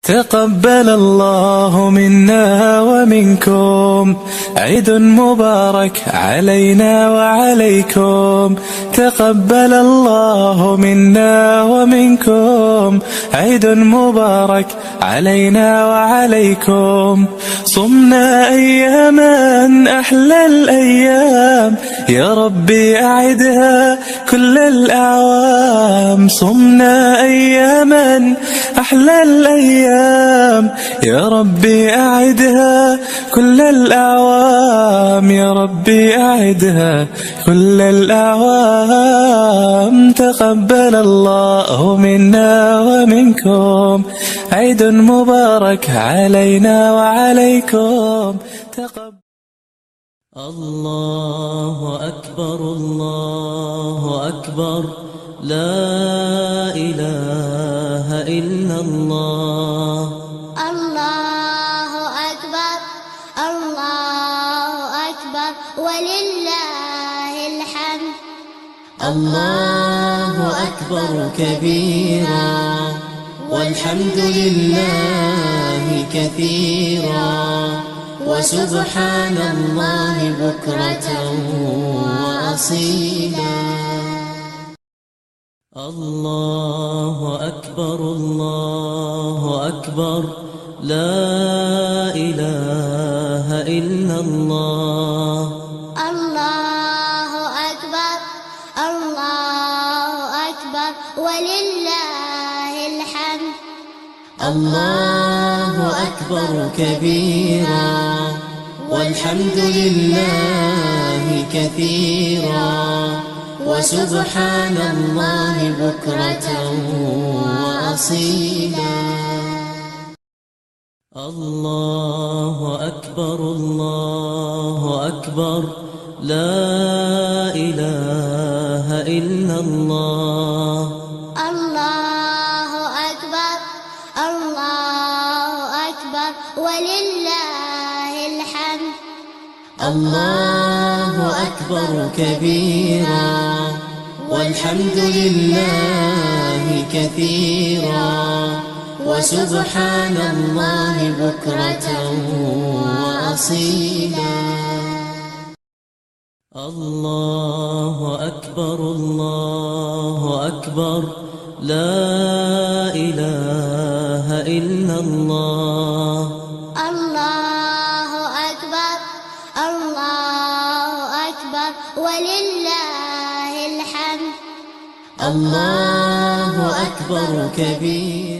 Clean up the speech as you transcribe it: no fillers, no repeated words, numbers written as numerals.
تقبل الله منا ومنكم، عيد مبارك علينا وعليكم. تقبل الله منا ومنكم، عيد مبارك علينا وعليكم. صمنا أياما أحلى الأيام، يا ربي أعدها كل الأعوام. صمنا أياما أحلى الأيام، يا ربي أعدها كل الأعوام. يا ربي أعدها كل الأعوام. تقبل الله منا ومنكم، عيد مبارك علينا وعليكم. الله أكبر الله أكبر، لا إله إلا الله. الله أكبر الله أكبر ولله الحمد. الله أكبر كبيرا والحمد لله كثيرا، وسبحان الله بكرة وأصيلا. الله أكبر الله أكبر، لا إله إلا الله. الله أكبر الله أكبر ولله الحمد. الله أكبر كبيرا والحمد لله كثيرا، وسبحان الله بكرة وأصيلا. الله أكبر الله أكبر، لا إله إلا الله. الله أكبر الله أكبر ولله الحمد. الله أكبر كبيرا والحمد لله كثيرا، وسبحان الله بكرة وأصيلا. الله أكبر الله أكبر، لا إله إلا الله. الله أكبر الله أكبر ولله الحمد. الله أكبر كبيرا.